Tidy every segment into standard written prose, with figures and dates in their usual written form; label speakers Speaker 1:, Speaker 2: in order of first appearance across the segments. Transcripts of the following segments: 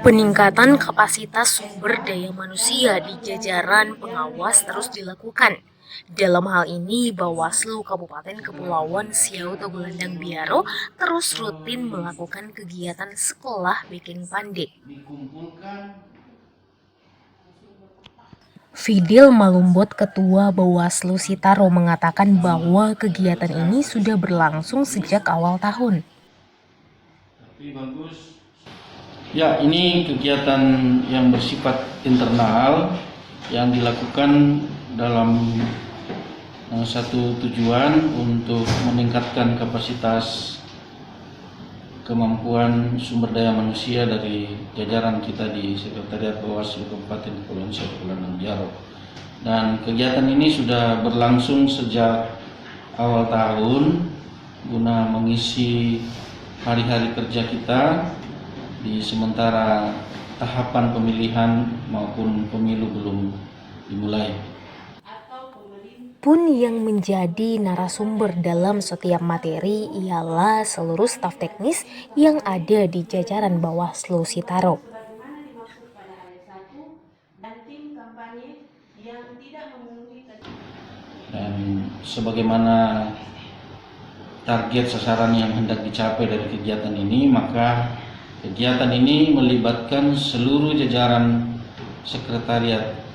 Speaker 1: Peningkatan kapasitas sumber daya manusia di jajaran pengawas terus dilakukan. Dalam hal ini, Bawaslu Kabupaten Kepulauan Siau Tagulandang Biaro terus rutin melakukan kegiatan sekolah Baking Pandey. Fidel Malumbot, Ketua Bawaslu Sitaro, mengatakan bahwa kegiatan ini sudah berlangsung sejak awal tahun.
Speaker 2: Ya, ini kegiatan yang bersifat internal yang dilakukan dalam satu tujuan untuk meningkatkan kapasitas kemampuan sumber daya manusia dari jajaran kita di Sekretariat Bawaslu Kabupaten Kepulauan Siau Tagulandang Biaro. Dan kegiatan ini sudah berlangsung sejak awal tahun guna mengisi hari-hari kerja kita di sementara tahapan pemilihan maupun pemilu belum dimulai.
Speaker 1: Pun yang menjadi narasumber dalam setiap materi ialah seluruh staf teknis yang ada di jajaran Bawaslu Sitaro.
Speaker 2: Dan sebagaimana target sasaran yang hendak dicapai dari kegiatan ini, maka kegiatan ini melibatkan seluruh jajaran Sekretariat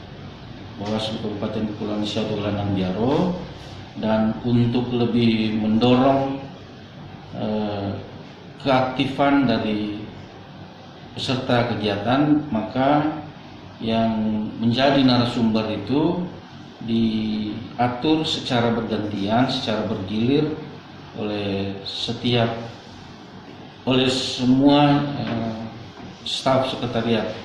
Speaker 2: Bawaslu Kabupaten Kepulauan Siau Tagulandang Biaro, dan untuk lebih mendorong keaktifan dari peserta kegiatan, maka yang menjadi narasumber itu diatur secara bergantian, secara bergilir oleh semua staf sekretariat.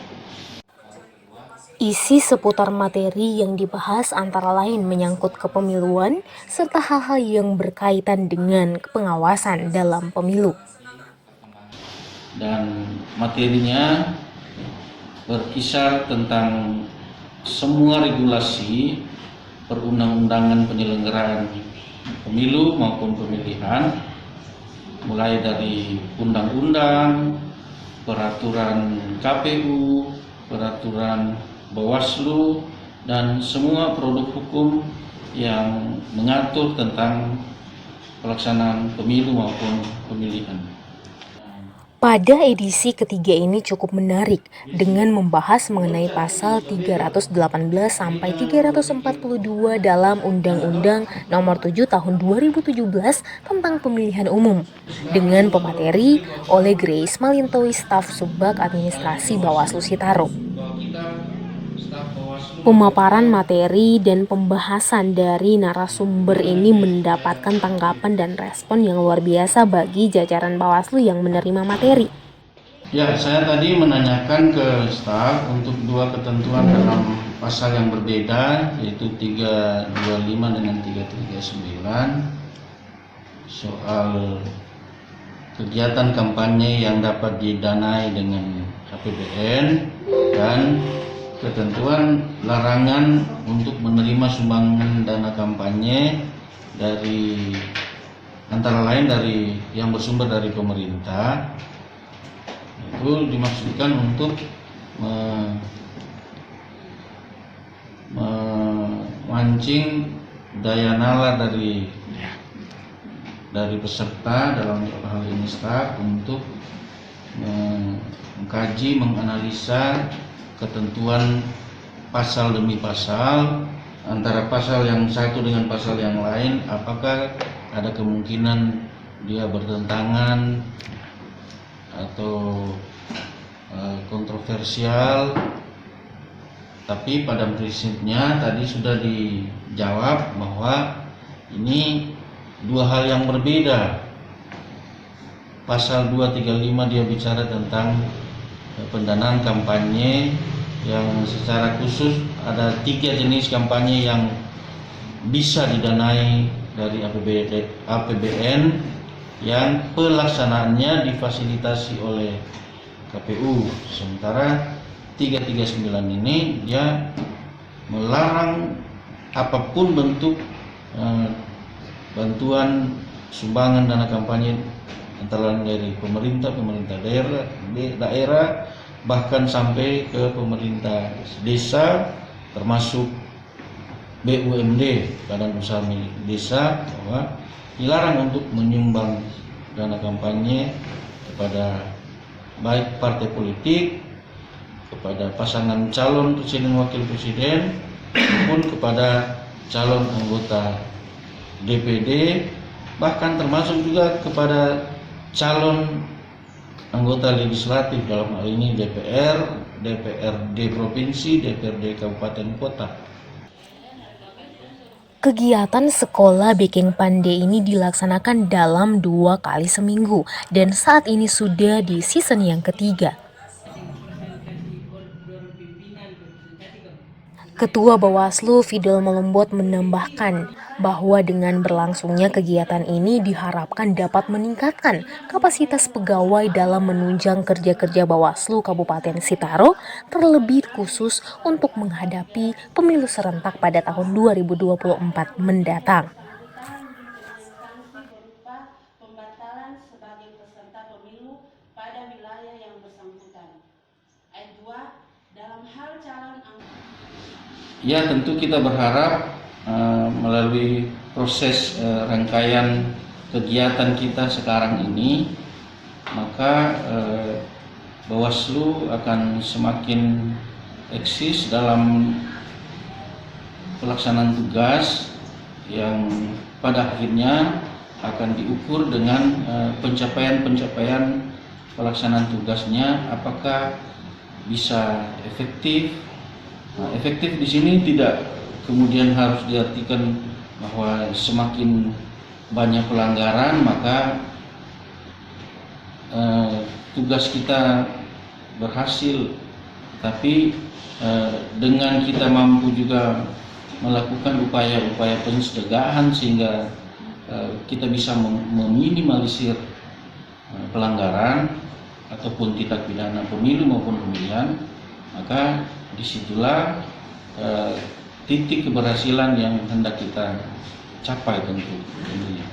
Speaker 1: Isi seputar materi yang dibahas antara lain menyangkut kepemiluan serta hal-hal yang berkaitan dengan pengawasan dalam pemilu.
Speaker 2: Dan materinya berkisar tentang semua regulasi perundang-undangan penyelenggaraan pemilu maupun pemilihan, mulai dari undang-undang, peraturan KPU, peraturan Bawaslu, dan semua produk hukum yang mengatur tentang pelaksanaan pemilu maupun pemilihan.
Speaker 1: Pada edisi ketiga ini cukup menarik dengan membahas mengenai pasal 318 sampai 342 dalam Undang-Undang Nomor 7 Tahun 2017 tentang Pemilihan Umum dengan pemateri oleh Grace Malintowi, staf Subbag Administrasi Bawaslu Sitaro. Pemaparan materi dan pembahasan dari narasumber ini mendapatkan tanggapan dan respon yang luar biasa bagi jajaran Bawaslu yang menerima materi.
Speaker 2: Ya, saya tadi menanyakan ke staf untuk dua ketentuan dalam pasal yang berbeda, yaitu 325 dengan 339 soal kegiatan kampanye yang dapat didanai dengan APBN dan ketentuan larangan untuk menerima sumbangan dana kampanye dari antara lain dari yang bersumber dari pemerintah. Itu dimaksudkan untuk memancing daya nalar dari peserta, dalam hal ini staf, untuk mengkaji, menganalisa ketentuan pasal demi pasal, antara pasal yang satu dengan pasal yang lain, apakah ada kemungkinan dia bertentangan atau kontroversial. Tapi pada prinsipnya tadi sudah dijawab bahwa ini dua hal yang berbeda. Pasal 235 dia bicara tentang pendanaan kampanye yang secara khusus ada 3 jenis kampanye yang bisa didanai dari APBN yang pelaksanaannya difasilitasi oleh KPU. Sementara 339 ini dia melarang apapun bentuk bantuan sumbangan dana kampanye antara lain dari pemerintah daerah, bahkan sampai ke pemerintah desa, termasuk BUMD, Badan Usaha Milik Desa, bahwa dilarang untuk menyumbang dana kampanye kepada baik partai politik, kepada pasangan calon presiden wakil presiden, maupun kepada calon anggota DPD, bahkan termasuk juga kepada calon anggota legislatif, dalam hal ini DPR, DPRD provinsi, DPRD kabupaten kota.
Speaker 1: Kegiatan sekolah Baking Pandey ini dilaksanakan dalam 2 kali seminggu dan saat ini sudah di season yang ketiga. Ketua Bawaslu Fidel Melombot menambahkan bahwa dengan berlangsungnya kegiatan ini diharapkan dapat meningkatkan kapasitas pegawai dalam menunjang kerja-kerja Bawaslu Kabupaten Sitaro, terlebih khusus untuk menghadapi pemilu serentak pada tahun 2024 mendatang.
Speaker 3: Berupa pembatalan sebagai peserta pemilu pada wilayah yang bersangkutan. Ayat 2, dalam hal calon
Speaker 2: Ya, tentu kita berharap melalui proses rangkaian kegiatan kita sekarang ini, maka Bawaslu akan semakin eksis dalam pelaksanaan tugas yang pada akhirnya akan diukur dengan pencapaian pelaksanaan tugasnya, apakah bisa efektif. Nah, efektif di sini tidak kemudian harus diartikan bahwa semakin banyak pelanggaran maka tugas kita berhasil, tapi dengan kita mampu juga melakukan upaya-upaya pencegahan sehingga kita bisa meminimalisir pelanggaran ataupun tindak pidana pemilu maupun pemilihan, maka disitulah titik keberhasilan yang hendak kita capai tentunya.